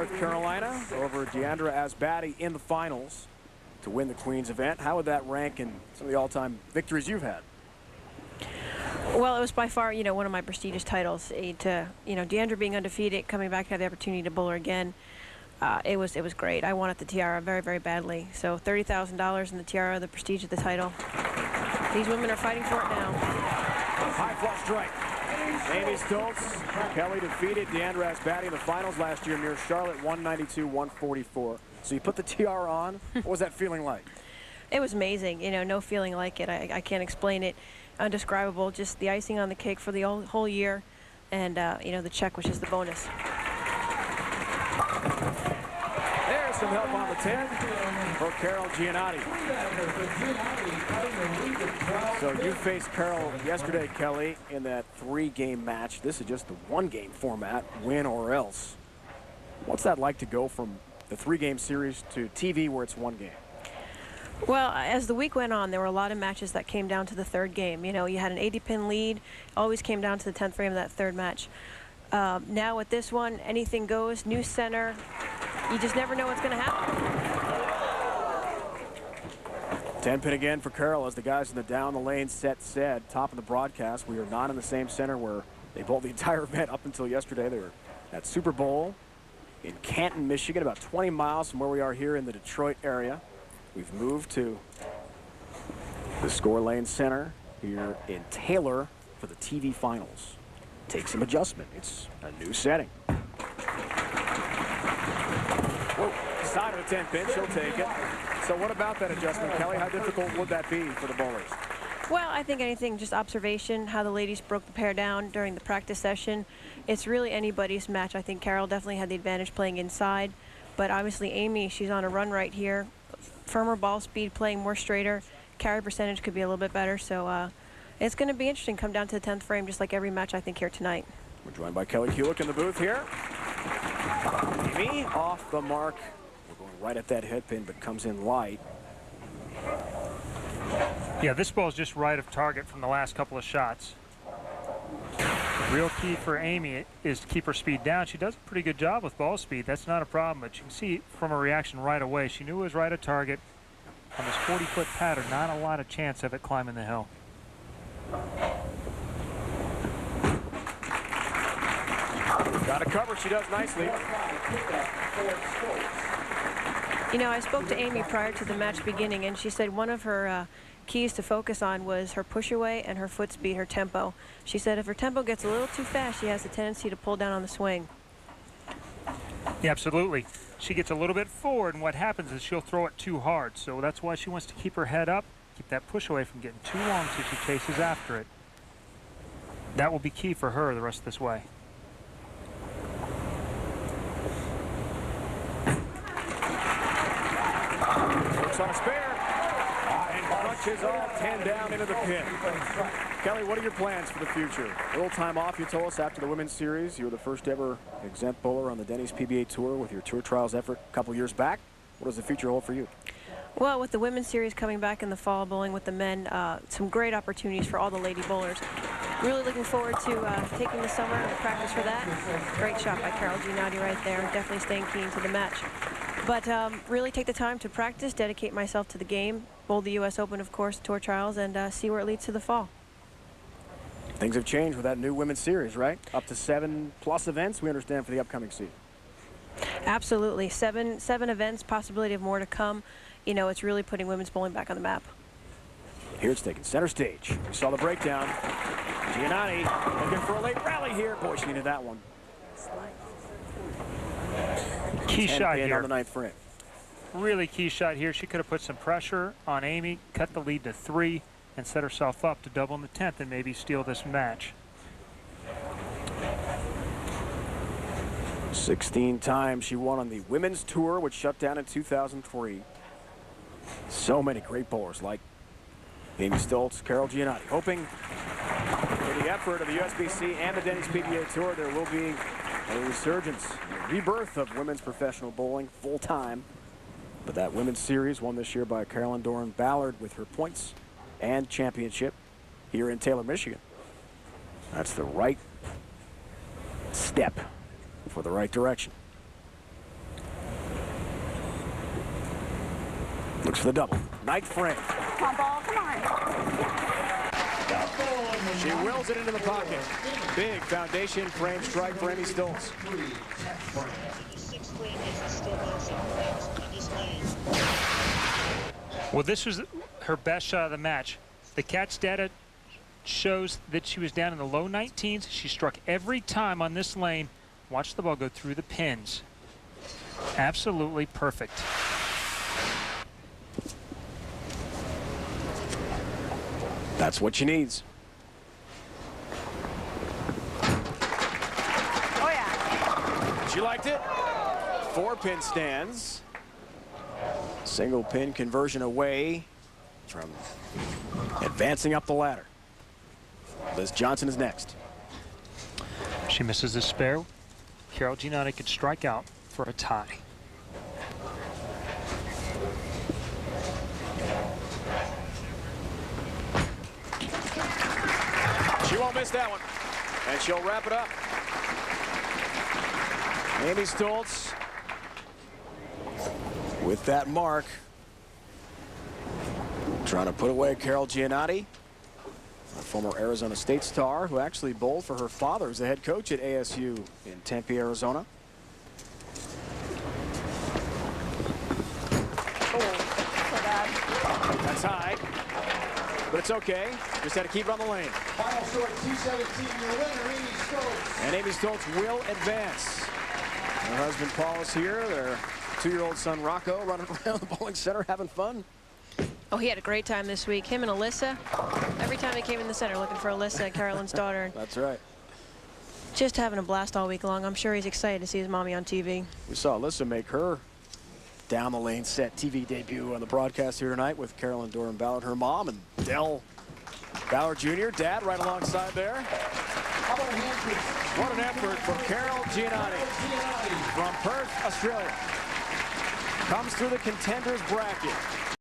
North Carolina over Deandra Asbati in the finals to win the Queens event. How would that rank in some of the all-time victories you've had? Well, it was by far, one of my prestigious titles. Deandra being undefeated, coming back to have the opportunity to bowl her again, it was great. I wanted the tiara very, very badly. So $30,000 in the tiara, the prestige of the title. These women are fighting for it now. High flush strike. Amy Stolz. Kelly defeated Deandra Asbati in the finals last year near Charlotte, 192-144. So you put the tiara on. What was that feeling like? It was amazing. No feeling like it. I can't explain it. Undescribable. Just the icing on the cake for the whole year. And, the check was just the bonus. There's some help on the 10 for Carol-Gianotti. So you faced Carol yesterday, Kelly, in that 3-game match. This is just the 1-game format, win or else. What's that like to go from the 3-game series to TV where it's 1 game? Well, as the week went on, there were a lot of matches that came down to the 3rd game. You had an 80-pin lead, always came down to the 10th frame of that 3rd match. Now with this one, anything goes, new center. You just never know what's going to happen. 10-pin again for Carol as the guys in the down the lane set said. Top of the broadcast, we are not in the same center where they bowled the entire event up until yesterday. They were at Super Bowl in Canton, Michigan, about 20 miles from where we are here in the Detroit area. We've moved to the Score Lane Center here in Taylor for the TV finals. Take some adjustment. It's a new setting. Whoa, side of the 10-pin, she'll take it. So what about that adjustment, Kelly? How difficult would that be for the bowlers? Well, I think anything, just observation, how the ladies broke the pair down during the practice session. It's really anybody's match. I think Carol definitely had the advantage playing inside, but obviously Amy, she's on a run right here. Firmer ball speed, playing more straighter. Carry percentage could be a little bit better, so it's going to be interesting. Come down to the 10th frame, just like every match I think here tonight. We're joined by Kelly Kulick in the booth here. Amy off the mark. We're going right at that head pin, but comes in light. Yeah, this ball's just right of target from the last couple of shots. Real key for Amy is to keep her speed down. She does a pretty good job with ball speed. That's not a problem, but you can see from her reaction right away. She knew it was right of target. On this 40-foot pattern, not a lot of chance of it climbing the hill. Got a cover. She does nicely. I spoke to Amy prior to the match beginning, and she said one of her keys to focus on was her push away and her foot speed, her tempo. She said if her tempo gets a little too fast, she has the tendency to pull down on the swing. Yeah, absolutely. She gets a little bit forward, and what happens is she'll throw it too hard. So that's why she wants to keep her head up, keep that push away from getting too long so she chases after it. That will be key for her the rest of this way. Looks on a spare. And punches all 10 down into the pin. Kelly, what are your plans for the future? A little time off, you told us, after the women's series. You were the first ever exempt bowler on the Denny's PBA Tour with your tour trials effort a couple years back. What does the future hold for you? Well, with the women's series coming back in the fall, bowling with the men, some great opportunities for all the lady bowlers. Really looking forward to taking the summer and practice for that. Great shot by Carol-Gianotti right there. Definitely staying keen to the match. But really take the time to practice, dedicate myself to the game, bowl the U.S. Open, of course, tour trials, and see where it leads to the fall. Things have changed with that new women's series, right? Up to 7+ events, we understand, for the upcoming season. Absolutely. Seven events, possibility of more to come. It's really putting women's bowling back on the map. Here it's taken center stage. We saw the breakdown. Gianotti looking for a late rally here. Boy, she needed that one. Key shot here on the 9th frame. Really key shot here. She could have put some pressure on Amy, cut the lead to 3, and set herself up to double in the 10th and maybe steal this match. 16 times she won on the women's tour, which shut down in 2003. So many great bowlers like Amy Stolz, Carol-Gianotti. Hoping for the effort of the USBC and the Denny's PBA Tour, there will be a resurgence, a rebirth of women's professional bowling full-time. But that women's series won this year by Carolyn Doran Ballard with her points and championship here in Taylor, Michigan. That's the right step for the right direction. Looks for the double. Ninth frame. Come on, ball. Come on. She wills it into the pocket. Big foundation frame strike for Amy Stolz. Well, this was her best shot of the match. The catch data shows that she was down in the low 19s. She struck every time on this lane. Watch the ball go through the pins. Absolutely perfect. That's what she needs. Oh, yeah. She liked it. 4-pin stands. Single pin conversion away from advancing up the ladder. Liz Johnson is next. She misses the spare. Carol-Gianotti could strike out for a tie. She won't miss that one. And she'll wrap it up. Amy Stolz with that mark. Trying to put away Carol-Gianotti, a former Arizona State star who actually bowled for her father as a head coach at ASU in Tempe, Arizona. That's high, but it's okay. Just had to keep it on the lane. Final score 217, your winner, Amy Stolz. And Amy Stolz will advance. Her husband Paul is here. Their 2-year-old son Rocco running around the bowling center having fun. Oh, he had a great time this week. Him and Alyssa. Every time they came in the center looking for Alyssa, Carolyn's daughter. That's right. Just having a blast all week long. I'm sure he's excited to see his mommy on TV. We saw Alyssa make her down the lane set TV debut on the broadcast here tonight with Carolyn Doran Ballard, her mom, and Dell Ballard Jr., dad, right alongside there. What an effort from Carol-Gianotti from Perth, Australia. Comes through the contenders bracket.